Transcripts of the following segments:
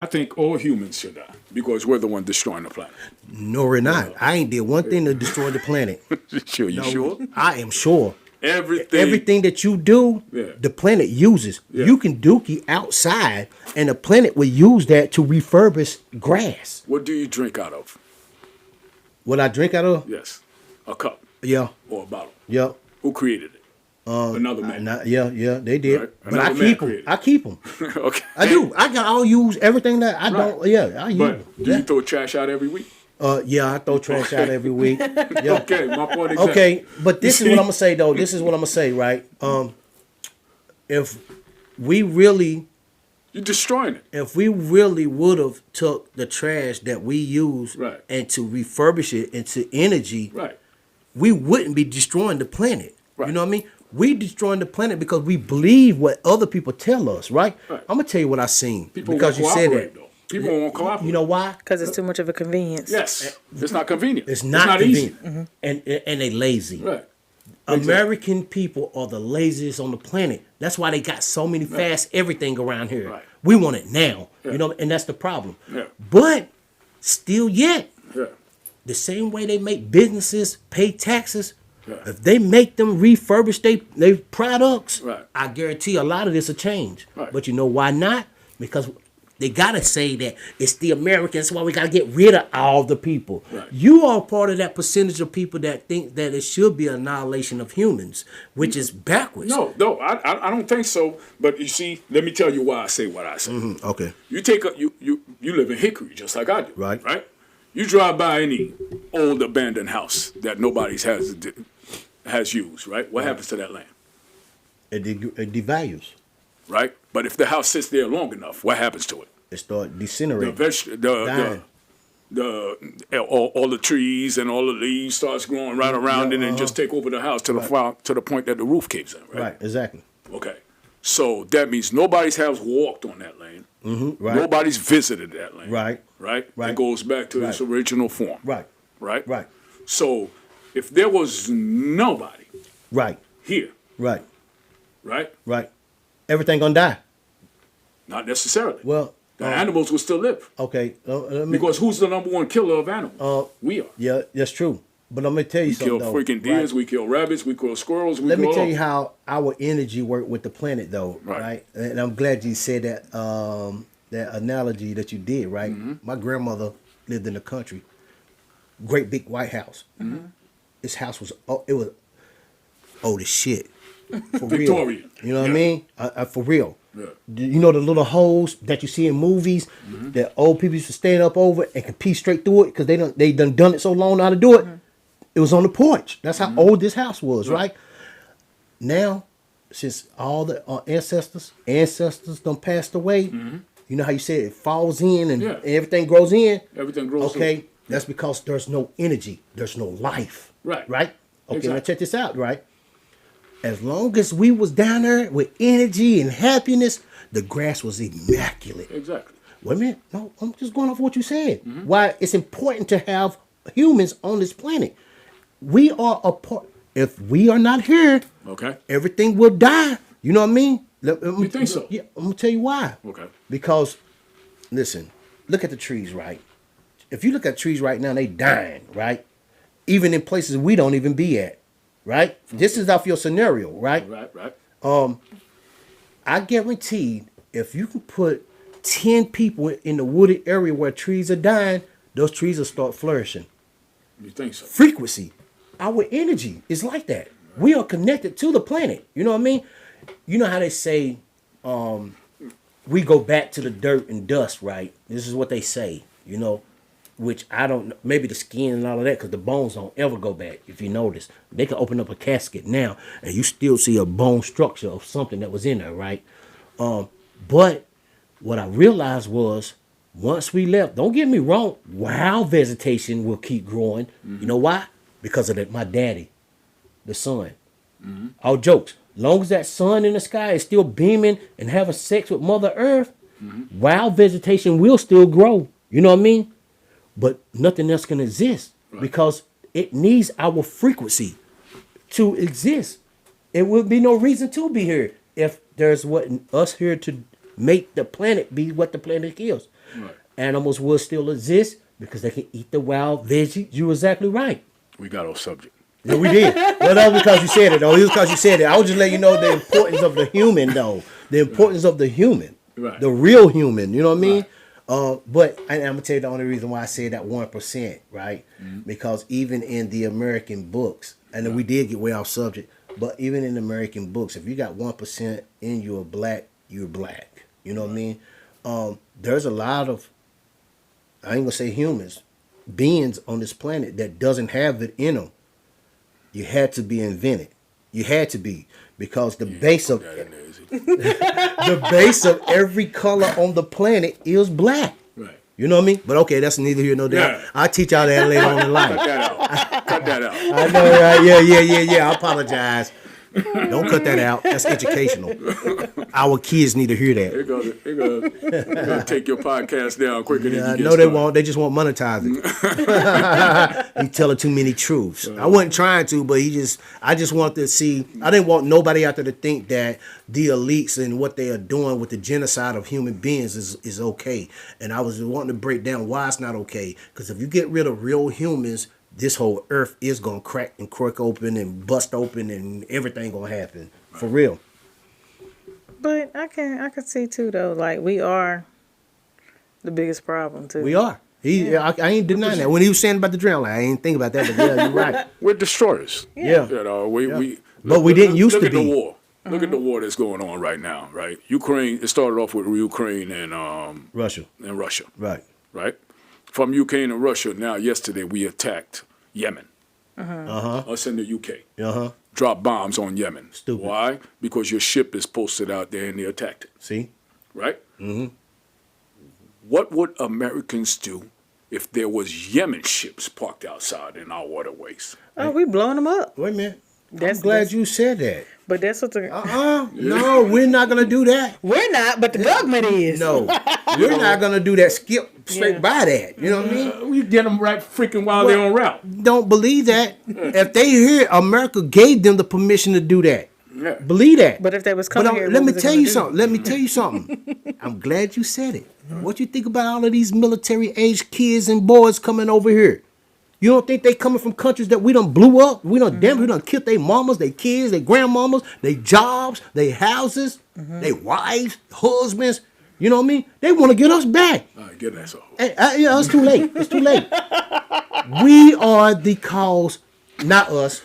I think all humans should die because we're the one destroying the planet. No, we're not. I ain't did one thing to destroy the planet. Sure, you sure? I am sure. Everything. Everything that you do, Yeah. the planet uses. Yeah. You can dookie outside, and the planet will use that to refurbish grass. What do you drink out of? What I drink out of? Yes, a cup Yeah, or a bottle. yeah. Who created it? Another man. Yeah, they did. Right. But I Another man keep them. created. I keep them. Okay. I do. I'll use everything that I don't. Yeah, I use. But 'em. do Yeah. you throw trash out every week? Yeah, I throw trash out every week. Yeah. Okay, my point exactly. Okay, but this You is what see? I'm gonna say though. This is what I'm gonna say, right? If we really, You're destroying it. would have took the trash that we use Right. and to refurbish it into energy, Right. we wouldn't be destroying the planet. Right. You know what I mean? We destroying the planet because we believe what other people tell us, right? Right. I'm gonna tell you what I seen People because won't you said cooperate, that. though. People won't cooperate. You know why? Because it's too much of a convenience. Yes. It's not convenient. It's not easy. convenient, and they lazy. Right. American people are the laziest on the planet. That's why they got so many fast everything around here. Right. We want it now, Yeah. you know, and that's the problem. Yeah. But still, yet Yeah. the same way they make businesses pay taxes, Yeah. if they make them refurbish their products, Right. I guarantee a lot of this will change. Right. But you know why not? Because they gotta say that it's the Americans, that's why we gotta get rid of all the people. Right. You are part of that percentage of people that think that it should be annihilation of humans, which is backwards. No, I don't think so. But you see, let me tell you why I say what I say. Okay. You take a you live in Hickory just like I do. Right. Right. You drive by any old abandoned house that nobody's has used. Right. What happens to that land? It devalues. Right. But if the house sits there long enough, what happens to it? It start The disintegrating. the Dying. all the trees and all the leaves starts growing right around it and just take over the house to the point that the roof caves in. Right. Right, exactly. Okay. So that means nobody's has walked on that lane. Right. Nobody's visited that lane. Right. Right. Right. It goes back to its Right. original form. Right. Right. Right. So if there was nobody Right. here, Right. right, Right. Everything gonna die. not necessarily. Well, the animals will still live okay. Let me, because who's the number one killer of animals? We are. yeah, that's true. But let me tell you We kill something. freaking though, deers. We kill rabbits. We kill squirrels. Let me kill tell all- you how our energy work with the planet, though. Right. Right. And I'm glad you said that. That analogy that you did. Right. Mm-hmm. My grandmother lived in the country. Great big white house. Mm-hmm. This house was it was old as shit. For real. Victorian. You know what I Yeah. mean? For real. Yeah. You know the little holes that you see in movies that old people used to stand up over and can pee straight through it because they done it so long now to do it. It was on the porch. That's how old this house was, right? Now, since all the ancestors done passed away, you know how you said it falls in and Yeah. everything grows in. Everything grows. Okay, that's because there's no energy, there's no life. Right. Right. Okay, now Exactly. check this out. Right. As long as we was down there with energy and happiness, the grass was immaculate. Exactly. Wait a minute. No, I'm just going off what you said. Why it's important to have humans on this planet. We are a part. If we are not here, Okay. everything will die. You know what I mean? You think so? Yeah, I'm gonna tell you why. Okay. Because, listen, look at the trees, right? If you look at trees right now, they dying, right? Even in places we don't even be at, right? This is off your scenario, right? Right. I guarantee if you can put 10 people in the wooded area where trees are dying, those trees will start flourishing. You think so? Frequency, our energy is like that. We are connected to the planet. You know what I mean? You know how they say we go back to the dirt and dust, right? This is what they say, you know, which I don't know. Maybe the skin and all of that, because the bones don't ever go back, if you notice. They can open up a casket now, and you still see a bone structure of something that was in there, right? But what I realized was, once we left, don't get me wrong, wild vegetation will keep growing. You know why? Because of my daddy, the sun. All jokes. Long as that sun in the sky is still beaming and having sex with Mother Earth, wild vegetation will still grow. You know what I mean? But nothing else can exist because it needs our frequency to exist. It would be no reason to be here if there's what us here to make the planet be what the planet is. Right. Animals will still exist because they can eat the wild veggies. You're exactly right. We got off subject. Yeah, we did. Well, that was because you said it, though. It was because you said it. I was just letting you know the importance of the human, though. The importance of the human. Right. The real human. You know what I mean? Right. But I'm going to tell you the only reason why I said that 1%, right? Because even in the American books, and then we did get way off subject, but even in American books, if you got 1% in you are black, you're black. You know what I mean? There's a lot of, I ain't going to say humans, beings on this planet that doesn't have it in them. You had to be invented. You had to be, because the base of That in there, is it? the base of every color on the planet is black. Right. You know what I mean? But okay, that's neither here nor there. Yeah. I'll teach y'all that later on in Cut life. that out. Cut that out. I know, right? Yeah. I apologize. Don't cut that out. That's educational. Our kids need to hear that. They're gonna take your podcast down quicker than you get No, they started. won't. They just won't monetize it. He telling too many truths. I wasn't trying to, but I just wanted to see. I didn't want nobody out there to think that the elites and what they are doing with the genocide of human beings is okay. And I was wanting to break down why it's not okay. Because if you get rid of real humans, this whole earth is gonna crack and crook open and bust open, and everything gonna happen for real. But I can see too though, like we are the biggest problem too. We are. I ain't denying that. When he was saying about the drown, like, I ain't think about that, but yeah, you're right. We're destroyers. Yeah. You know, we But we didn't used look to at the be. war. Look at the war that's going on right now, right? Ukraine. It started off with Ukraine and Russia. Russia, Right. right? From Ukraine and Russia. Now, yesterday we attacked Yemen. Us in the UK. Uh-huh. Dropped bombs on Yemen. Stupid. Why? Because your ship is posted out there and they attacked it. See? Right? Mm-hmm. What would Americans do if there was Yemen ships parked outside in our waterways? Oh, we blowing them up. Wait a minute. That's- I'm glad that's- you said that. But that's what the No, we're not gonna do that. we're not, but the government is. No, we're not gonna do that. Skip straight Yeah. by that. You know what I mean? We get them right freaking while they're en route. Don't believe that. If they hear America gave them the permission to do that, Yeah. believe that. But if they was But coming here, let what me was they tell gonna you do? something. Let me tell you something. I'm glad you said it. What you think about all of these military age kids and boys coming over here? You don't think they coming from countries that we done blew up? We done damn, we done killed their mamas, their kids, their grandmamas, their jobs, their houses, their wives, husbands. You know what I mean? They want to get us back. All right, get that off. Hey, it's too late. It's too late. We are the cause, not us.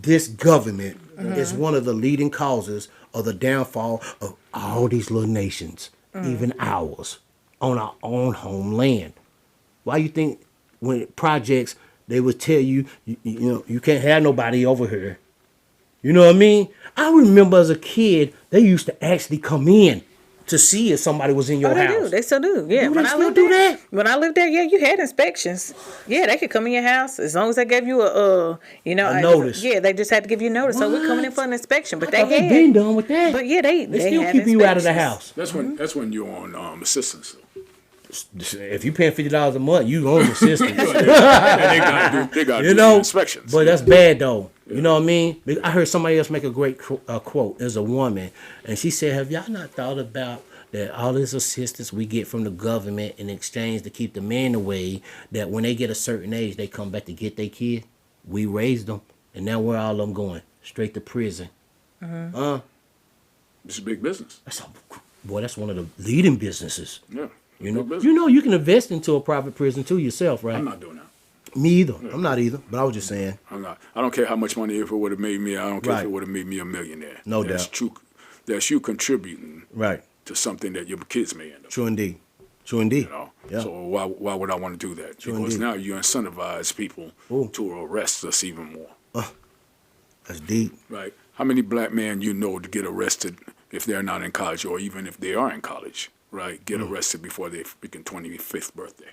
This government is one of the leading causes of the downfall of all these little nations, even ours, on our own homeland. Why you think when projects they would tell you, you know, you can't have nobody over here? You know what I mean? I remember as a kid, they used to actually come in to see if somebody was in your Oh, they house. do. They still do. Yeah. Do they When I still lived do there, that? when I lived there, yeah, you had inspections. Yeah, they could come in your house as long as they gave you a notice. Yeah, they just had to give you notice. So we're coming in for an inspection. But I thought they they had. been done with that. But yeah, they still had keep you out of the inspections. house. That's when you're on assistance. If you paying $50 a month, you own the system. And they got to You do know, the inspections. but that's bad though. You know what I mean? I heard somebody else make a great quote. There's a woman, and she said, "Have y'all not thought about that all this assistance we get from the government in exchange to keep the men away? That when they get a certain age, they come back to get their kid. We raised them, and now where all of them going? Straight to prison. It's a big business. That's one of the leading businesses. Yeah. You know, Big business. you can invest into a private prison too yourself, right? I'm not doing that. Me either. I'm not either. But I was just saying. I'm not. I don't care how much money if it would have made me. I don't care if Right. it would have made me a millionaire. No That's doubt. true. That's you contributing Right. to something that your kids may end up. True indeed. True indeed. You know? Yeah. So why would I want to do that? True Because indeed. now you incentivize people Ooh. to arrest us even more. That's deep. Right? How many black men you know to get arrested if they're not in college, or even if they are in college, right? Get arrested before their freaking 25th birthday.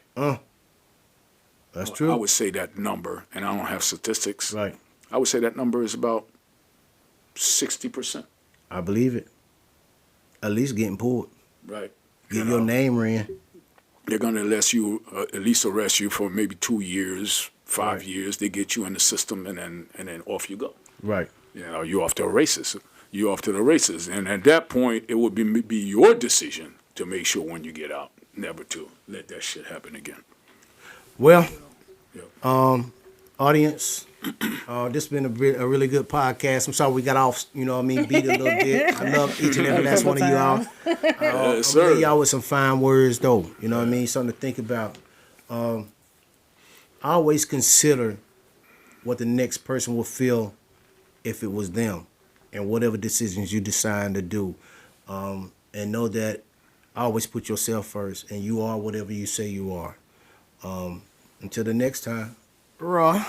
That's I true. would say that number, and I don't have statistics. Right. I would say that number is about 60%. I believe it. At least getting pulled. Right. Get You your know? name ran. They're going to at least arrest you for maybe 2 years, 5 Right. years. They get you in the system, and then off you go. Right. You know, you're off to the races. You're off to the races, and at that point, it would be your decision to make sure when you get out never to let that shit happen again. Well, Yeah. audience, this has been a really good podcast. I'm sorry we got off, beat a little bit. I love each and every last one of you all. Yes, I'm gonna sir. leave y'all with some fine words, though. You know what I mean? Something to think about. Always consider what the next person will feel if it was them, and whatever decisions you decide to do. And know that always put yourself first, and you are whatever you say you are. Until the next time, raw.